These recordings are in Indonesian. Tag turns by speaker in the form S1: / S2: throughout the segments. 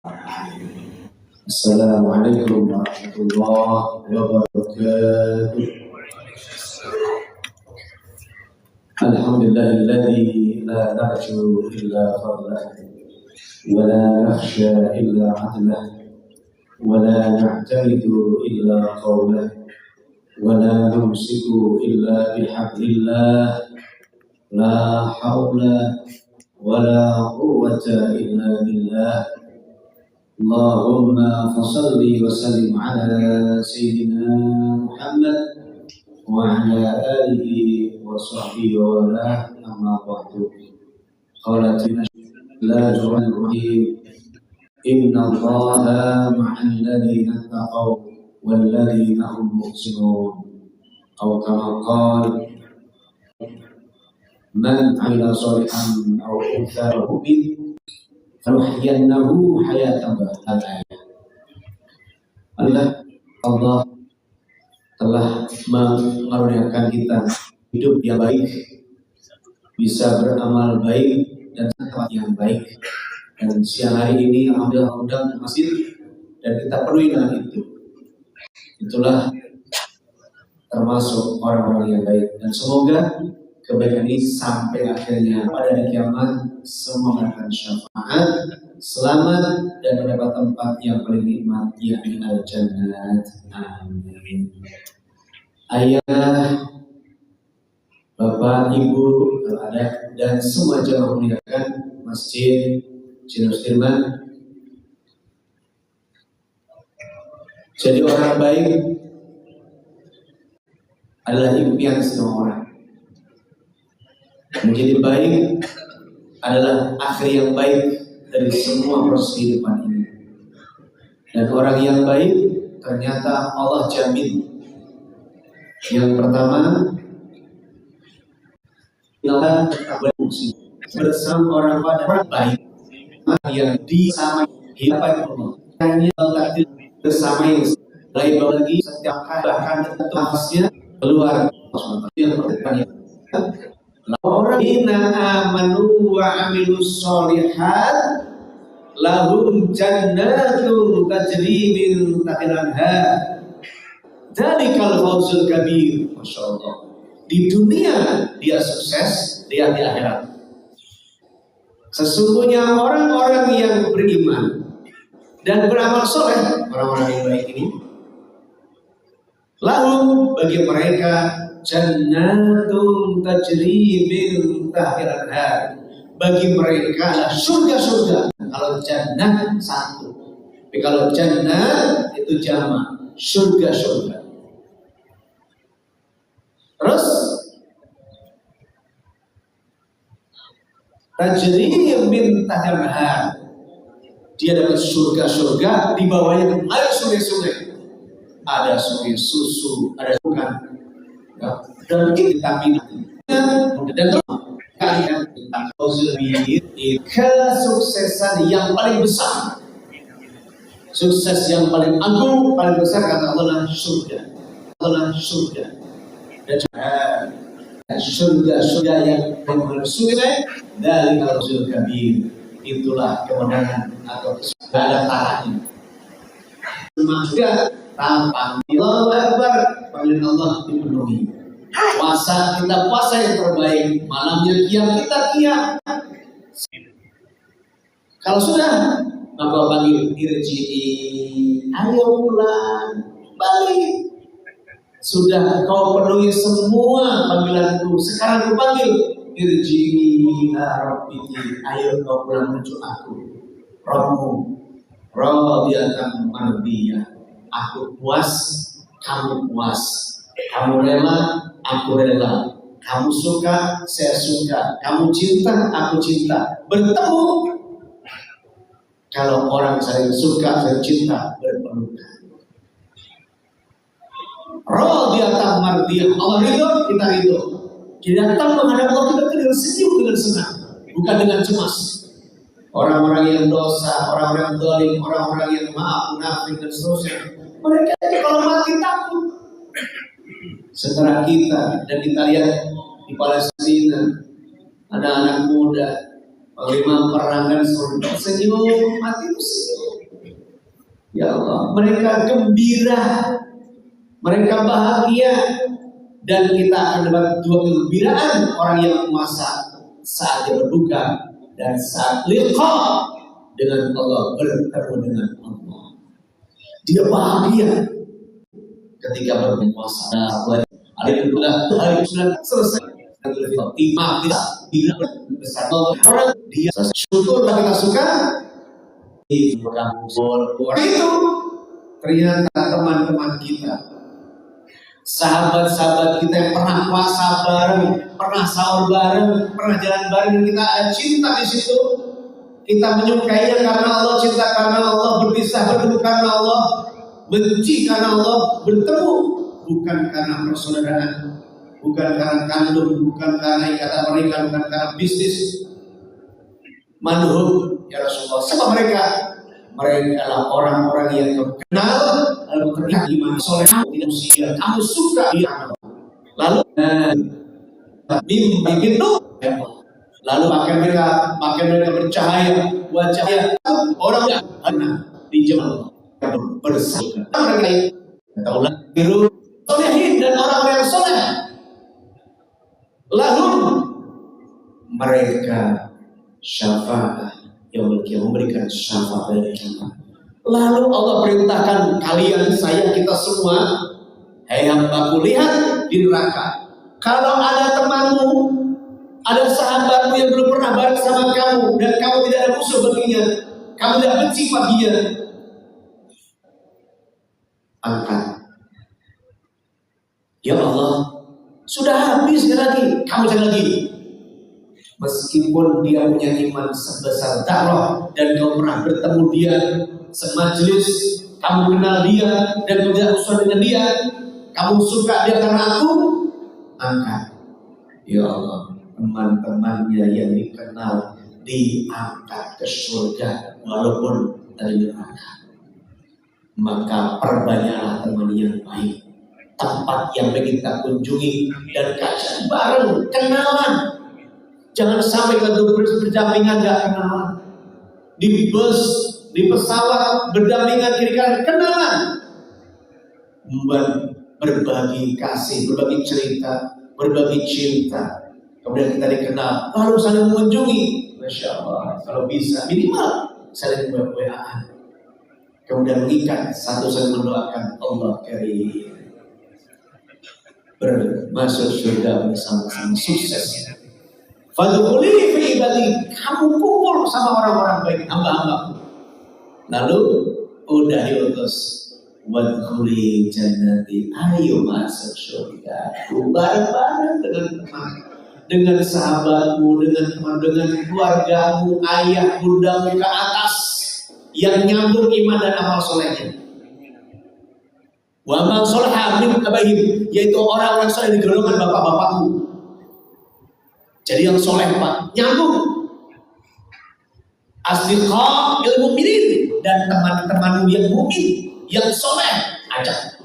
S1: Assalamualaikum warahmatullahi wabarakatuh. Alhamdulillahilladzi la narju illa fadlah wa la nakhsha illa adlah wa la na'tamidu illa qawlah wa la numsiku illa bihablillah la hawla wa la quwwata illa billah. Allahumma fasalli wa sallim ala Sayyidina Muhammad wa ala alihi wa sahbihi wa ala amma ba'du. Qalatina la rahim inna Allaha ma'al ladhina taqaw wal ladhina hum muhsinun. Aw kama qala man 'amila shalihan aw untha mu'min fanuhyiyannahu hayatan barzakhan. Allah telah mengaruniakan kita hidup yang baik, bisa beramal baik dan tempat yang baik. Dan siang hari ini alhamdulillah undang ke masjid dan kita penuhi dengan itu. Itulah termasuk orang-orang yang baik. Dan semoga kebaikan ini sampai akhirnya pada hari kiamat semua akan syafaat, selamat dan mendapat tempat yang paling nikmat, yakni al-jannah. Amin. Ayah, bapak, ibu, kalau ada, dan semua jemaah memuliakan Masjid Jinus Firman. Jadi orang baik adalah impian semua orang. Menjadi baik adalah akhir yang baik dari semua proses kehidupan ini. Dan orang yang baik ternyata Allah jamin. Yang pertama, Allah berfungsi bersama orang pada baik yang disamai hidupan Allah. Hanya Allah bersama yang lain lagi setiap bahkan nafasnya keluar. Yang pertama, orang ina amanu wa amilus sholihat lahum jannatu tajri min tahtiha al-anhar. Dzalikal fawzul kabir. Masyaallah. Di dunia dia sukses, dia di akhirat. Sesungguhnya orang-orang yang beriman dan beramal soleh, orang-orang yang baik ini, lahum bagi mereka jannatun tajri min tahtiha al-anhar. Bagi mereka adalah surga-surga. Kalau jannah satu, tapi kalau jannah itu jamak, surga-surga. Terus tajri min tahtiha al-anhar. Dia dapat surga-surga, di bawahnya ada sungai-sungai. Ada sungai susu, ada sungai dan kita minati dan kalian tentang kesuksesan yang paling besar, sukses yang paling agung, paling besar kata Allah surga, Allah surga dan surga yang surga dari Rasul Kabir. Itulah kemenangan atau ada tarahnya. Maka tanpa Allahu Akbar, panggilan Allah dipenuhi. Puasa kita puasa yang terbaik, malamnya qiyam kita qiyam. Kalau sudah, maka panggil irji'i, ayo pulang, balik. Sudah kau penuhi semua panggilanku, sekarang aku panggil irji'i ila rabbiki, ayo kau pulang menuju aku, Rabbmu, radiyatan mardiyah. Aku puas, kamu puas. Kamu rela, aku rela. Kamu suka, saya suka. Kamu cinta, aku cinta. Bertemu. Kalau orang saling suka, saling cinta, berpelukan. Radiyatan mardiyah. Allah ridho, kita ridho. Kita datang menghadap Allah, kita dengan senyum, dengan senang, bukan dengan cemas. Orang-orang yang dosa, orang-orang zalim, orang-orang yang maaf, munafik dan seterusnya, mereka itu kalau mati takut. Setelah kita dan kita lihat di Palestina ada anak muda Panglima perang kan senyum, mati itu senyum. Ya Allah, mereka gembira, mereka bahagia, dan kita akan dapat dua kegembiraan orang yang puasa saat dia berbuka dan saat liqa dengan Allah, bertemu dengan Allah. Dia bahagia ketika berpuasa. Ada yang kedua, hari sudah selesai. Tidak besar orang dia syukur kita suka di orang itu ternyata teman-teman kita, sahabat-sahabat kita yang pernah puasa bareng, pernah sahur bareng, pernah jalan bareng, kita ada cinta di situ. Kita menyukainya karena Allah, cinta karena Allah, berpisah bertemu karena Allah, benci karena Allah, bertemu bukan karena persaudaraan, bukan karena kandung, bukan karena ikatan mereka, bukan karena bisnis. Manhum ya Rasulullah. Siapa mereka? Mereka adalah orang-orang yang kamu kenal, lalu terlihat iman soleh, tidak usia, kamu suka dia. Lalu bimbing lalu makin mereka bercahaya, wajahnya orang yang benar di jalan bersama. Mereka biru solehin dan orang-orang yang soleh. Lalu mereka syafaat yang memberikan syafaat dari kita. Lalu Allah perintahkan kalian, saya, kita semua, hai hambaku, lihat di neraka. Kalau ada temanmu, ada sahabatmu yang belum pernah bareng sama kamu, dan kamu tidak ada musuh baginya, kamu tidak benci baginya, angkat. Ya Allah, sudah habis lagi, kamu jangan lagi. Meskipun dia punya iman sebesar darah dan kau pernah bertemu dia semajlis, kamu kenal dia dan kau tidak usul dengan dia, kamu suka dia karena aku, angkat. Ya Allah, teman-temannya yang dikenal diangkat ke surga walaupun dari neraka. Maka perbanyaklah teman yang baik, tempat yang kita kunjungi dan kajian bareng, kenalan. Jangan sampai kita berdampingan gak kenalan. Di bus, di pesawat berdampingan kiri kanan, kenalan. Berbagi kasih, berbagi cerita, berbagi cinta. Kemudian kita dikenal, lalu saling mengunjungi. Masya Allah, kalau bisa minimal saling WA-an. Kemudian mengikat, satu saling mendoakan Allah karim bermasuk surga bersama-sama, sukses. Fadkhuli fi ibadi, kamu kumpul sama orang-orang baik, hamba-hambaku. Lalu udah diutus, wadkhuli jannati, ayo masuk surga. Bareng-bareng dengan teman, dengan sahabatmu, dengan teman, dengan keluargamu, ayah, bundamu ke atas, yang nyambung iman dan amal solehnya. Wa man sholaha min abaihim, yaitu orang-orang soleh di golongan bapak-bapakmu. Jadi yang soleh Pak, nyambung. Asdiqa ilmu mukminin, dan teman-temanmu yang mukmin, yang soleh, ajak.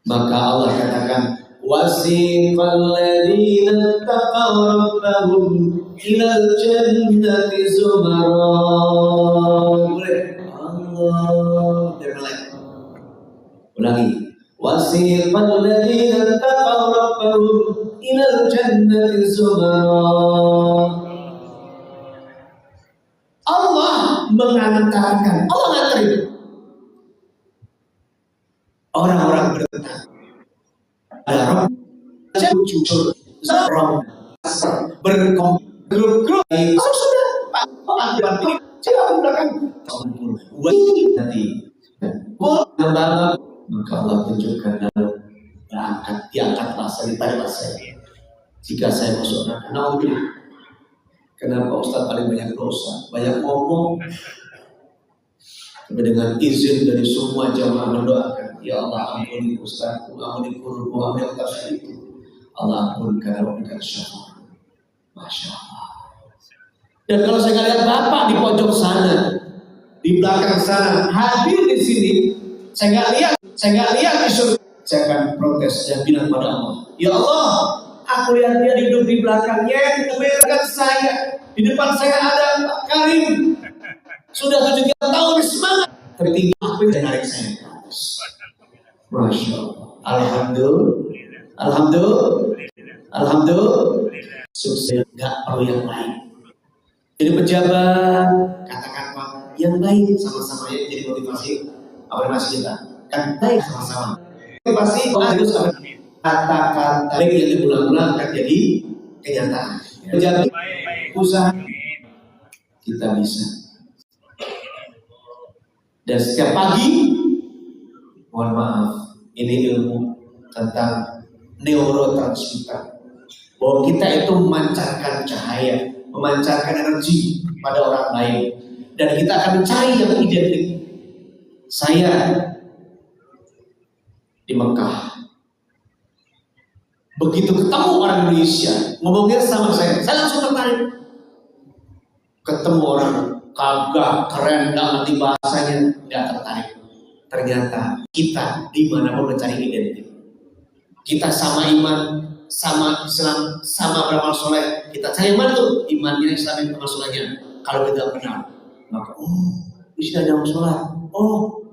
S1: Maka Allah katakan, wasiqal ladzina taqaw rabbahum ilal jannati zumara. Boleh? Allah, ulangi. Wasiqal ladzina taqaw rabbahum ilal jannati zumara. Allah mengantarkan, Allah nganterin orang-orang bertakwa. Ada jujur, berkomplot, sudah Pak, bantu siapa belakang? Nanti, maka Allah tunjukkan dalam diangkatlah daripada saya. Jika saya masuk neraka, naudzubillah. Kenapa Ustaz paling banyak dosa, banyak ngomong? Tapi dengan izin dari semua jamaah mendoakan, ya Allah ampuni Ustazku, ampuni guruku, ampuni atas itu. Allah ampunkan dan syafaat. Masya Allah. Dan kalau saya lihat Bapak di pojok sana, di belakang sana, hadir di sini, saya nggak lihat di surga, saya akan protes dan bilang pada Allah, ya Allah, aku lihat dia duduk di belakangnya, di belakang saya, di depan saya ada Pak Karim. Sudah 7 tahun semangat. Tertinggi apa yang menarik saya ke atas. Masya Allah. Alhamdulillah. Sukses nggak perlu yang lain. Jadi pejabat, katakan Pak, yang baik sama-sama ya, jadi motivasi afirmasi kita. Kan baik sama-sama. Motivasi harus kata-kata baik yang diulang-ulang akan jadi kenyataan. Pejabat, usaha kita bisa. Dan setiap pagi, mohon maaf, ini ilmu tentang neurotransmitter. Bahwa kita itu memancarkan cahaya, memancarkan energi pada orang lain, dan kita akan mencari yang identik. Saya di Mekah, begitu ketemu orang Indonesia ngomongnya sama saya langsung tertarik. Ketemu orang kagak keren banget di bahasanya, nggak tertarik. Ternyata kita dimanapun mencari identik. Kita sama iman, sama Islam, sama beramal soleh. Kita cari mana tuh imannya, Islam, beramal solehnya. Kalau kita kenal, maka di sini ada orang sholat,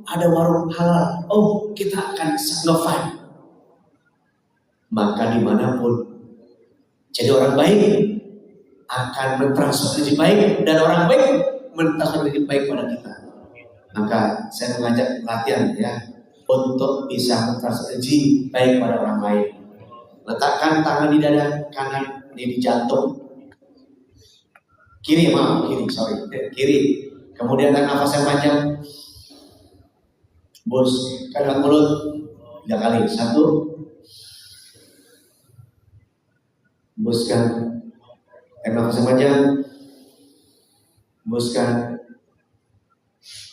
S1: ada warung halal, kita akan nge-find. Maka dimanapun jadi orang baik akan mentransfer energi baik, dan orang baik mentransfer energi baik pada kita. Maka saya mengajak latihan ya untuk bisa mentransfer energi baik pada orang lain. Letakkan tangan di dada kanan, di jantung. Kiri. Kemudian tarik nafas yang panjang. Bos, kanan mulut 3 kali. 1. Boskan. Tarik nafas yang panjang. Boskan.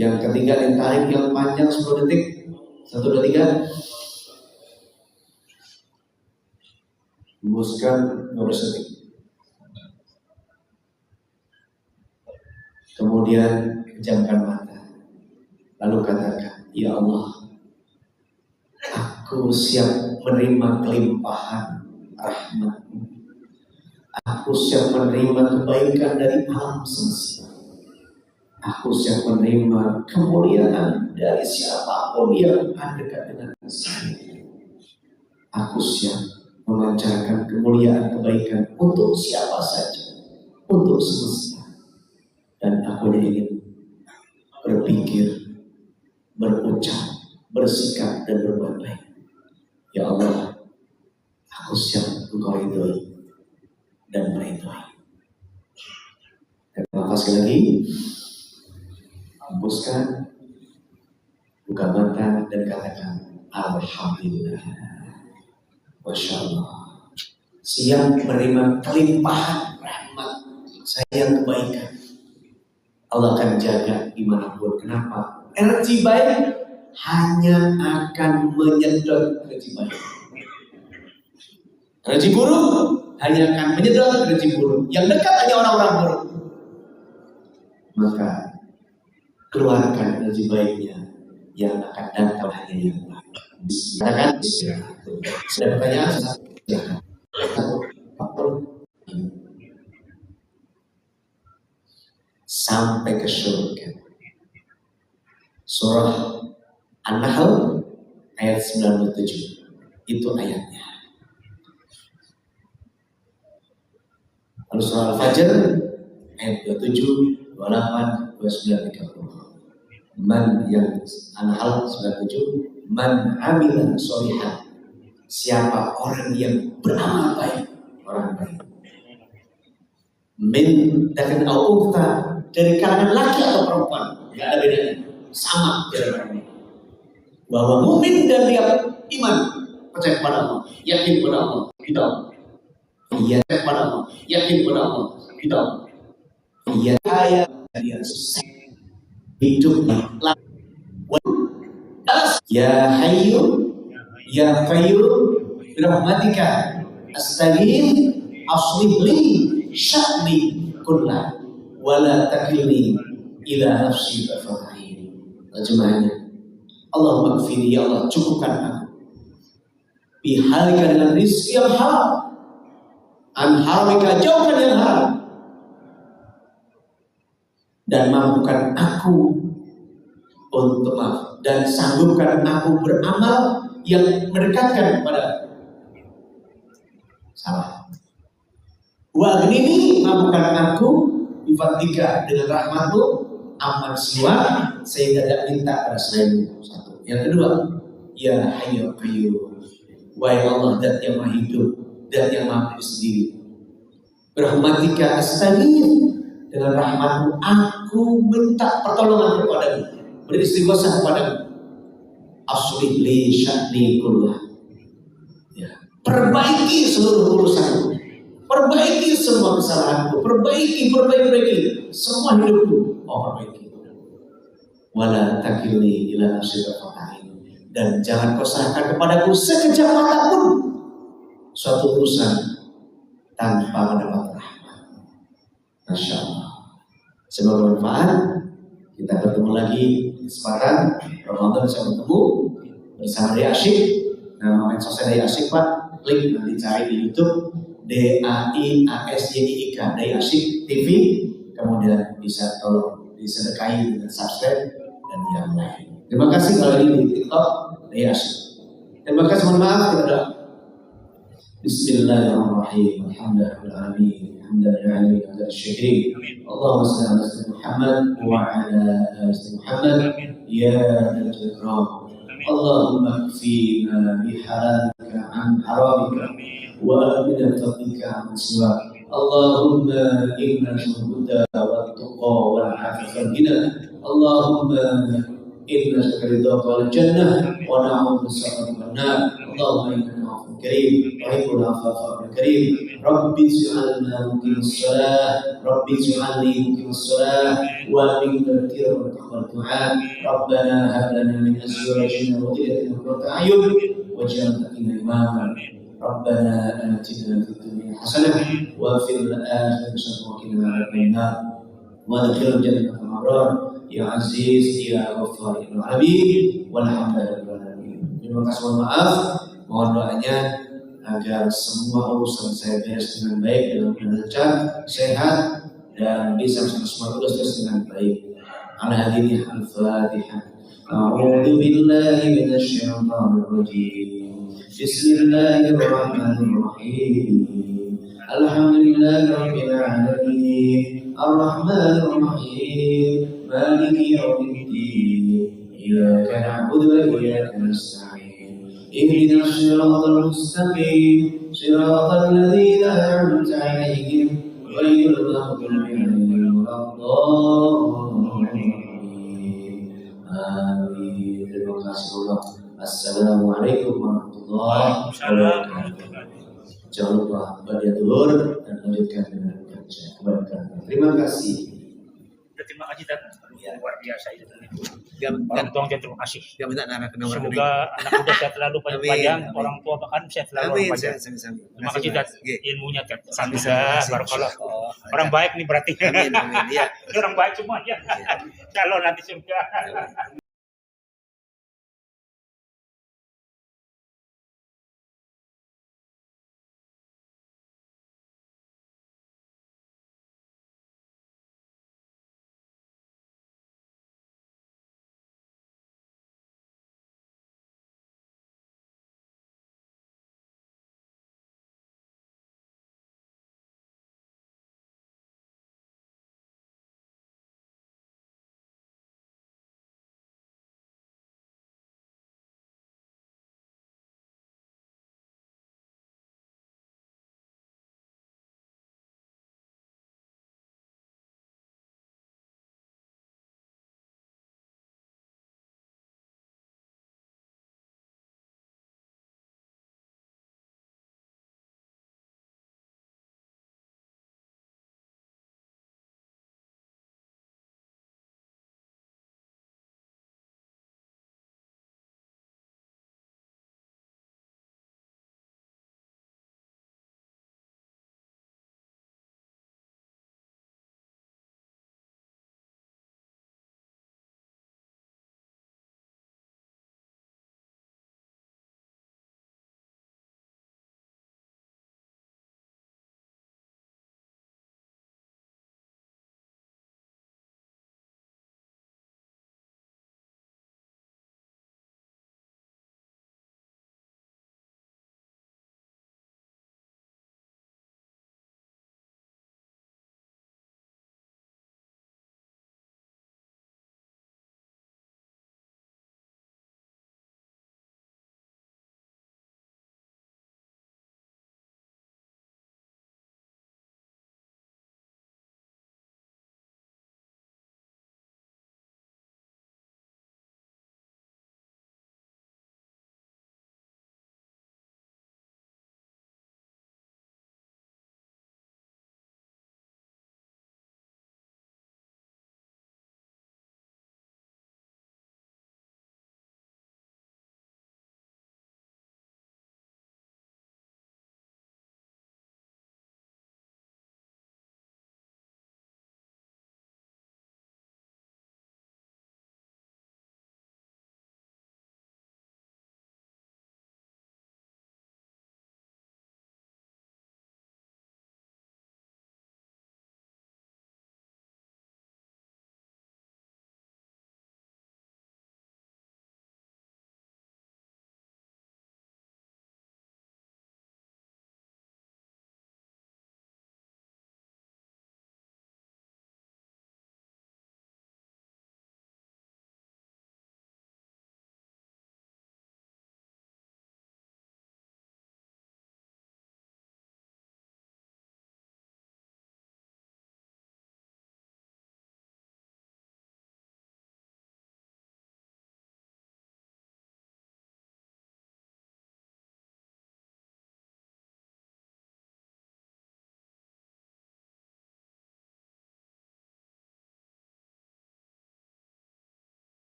S1: Yang ketiga, tarik yang panjang 10 detik. 1, 2, 3. Hembuskan 12 detik. Kemudian pejamkan mata. Lalu katakan, ya Allah, aku siap menerima kelimpahan rahmat-Mu. Aku siap menerima kebaikan dari alam semesta. Aku siap menerima kemuliaan dari siapapun yang dekat dengan saya. Aku siap memancarkan kemuliaan kebaikan untuk siapa saja, untuk semesta. Dan aku ingin berpikir, berucap, bersikap, dan berbuat baik. Ya Allah, aku siap Engkau ridhoi dan meridhoi. Dan nafas lagi, hembuskan, buka mata dan katakan Alhamdulillah. Masya Allah, siap menerima kelimpahan rahmat saya, kebaikan. Allah akan jaga dimanapun. Kenapa? Energi baik hanya akan menyedot energi baik. Energi buruk hanya akan menyedot energi buruk. Yang dekat hanya orang-orang buruk. Maka keluarkan energi baiknya, yang akan datang hanya yang baik. Katakan, sudah pertanyaan? Sampai ke surga. Surah An-Nahl ayat 97. Itu ayatnya. Lalu surah Al-Fajr ayat 27, 28, 29, 30. Man yang An-Nahl 97, man amilan sholihan. Siapa orang yang beramal baik, orang baik. Min dan al-ukhta, dari kalangan laki atau perempuan, nggak ada bedanya, sama jalan. Bahwa mukmin dan dia iman, percaya kepada Allah, yakin kepada Allah, tidak. Iya kepada Allah, yakin kepada Allah, tidak. Iya ayat dia hidupnya. Ya Hayyu, Ya Qayyum, birahmatika astaghith, aslih li sya'ni kullah wala takilni ila nafsi tarfata'in. Terjemahannya, Allahumma gfirli, ya Allah cukupkan aku bihalika dengan rizki yang halal, an haramika jauhkan yang haram, dan mampukan aku untuk maaf, dan sanggupkan aku beramal yang mendekatkan kepada salah. Wa aghnini, mampukan aku bifadlika, dengan rahmatmu, aman siwa, sehingga tidak minta pada selainmu. Satu. Yang kedua, ya hayyu qayyum, wahai Allah zat yang maha hidup, zat yang maha sendiri. Berahmatika astaghfir, dengan rahmatmu aku minta pertolongan kepadamu, beristighosah kepadamu. Aslih li sya'ni kullah, ya, perbaiki seluruh urusanku, perbaiki semua kesalahanku, perbaiki semua hidupku, perbaiki. Wala takilni ila nafsi tarfata ain, dan jangan kau serahkan kepadaku sekejap mata pun suatu urusan tanpa mendapat rahmat. Masya Allah. Semoga bermanfaat. Kita bertemu lagi di kesempatan Ramadan, bisa bertemu bersama Dai Asyik. Nama medsosnya Dai Asyik Pak, klik nanti cari di YouTube DAIASYIK Dai Asyik TV. Kemudian bisa tolong disedekahi dengan subscribe dan yang lain. Terima kasih kalau ini di TikTok Dai Asyik. Terima kasih, mohon maaf kita doa. Bismillahirrahmanirrahim. Alhamdulillahirabbil alamin. Hamdan syakirin. Allahumma shalli ala sayyidina Muhammad wa ala ali sayyidina Muhammad ya dzal ikram. Allahumma kfina bihalalika an haramika wa abina fadlika an siwak. Allahumma inna syuhuda wa tuqa wal afifa bina. Allahumma inna syukrida wal jannah wa na'udzu bika minan nar. Allahumma inna كريم وحب العفاف الكريم. ربي اجعلنا مقيم الصلاة، ربي اجعلني مقيم الصلاة ومن ذكر وتقبل الدعاء. ربنا هب لنا من أزواجنا وذريتنا قرة أعين واجعلنا إماما. ربنا آتنا في الدنيا حسنة وفي الآخرة حسنة وقنا عذاب النار وادخلنا الجنة مع الأبرار يا عزيز يا غفار يا العالمين والحمد لله رب العالمين. Terima kasih, mohon maaf. Mohon doanya agar semua urusan saya beres dengan baik, dengan lancar, sehat, dan bisa melaksanakan semua tugas dengan baik. Al-Hadiyah Al-Fatihah. A'udzu billahi minasy syaithanir rajim. Bismillahirrahmanirrahim. Alhamdulillahirabbil alamin. Ar-Rahmanir Rahim. Maliki yaumiddin. Iyyaka na'budu wa iyyaka nasta'in. اهدنا الصراط المستقيم صراط الذين أنعمت عليهم غير المغضوب عليهم ولا الضالين. آمين. Terima kasih Allah. Assalamualaikum warahmatullahi wabarakatuh. Jangan lupa baca dulu dan lanjutkan dengan kebaikan. Terima kasih.
S2: Terima kasih dan luar biasa itu.
S3: Dan
S2: Tuang terima kasih.
S3: Semoga anak muda sehat selalu panjang, orang tua bahkan sehat selalu panjang. Terima kasih dan ilmunya kan. Alhamdulillah, barakallah. Orang baik nih berarti.
S1: Amin. Ya.
S2: Orang baik semua ya. Kalau nanti surga.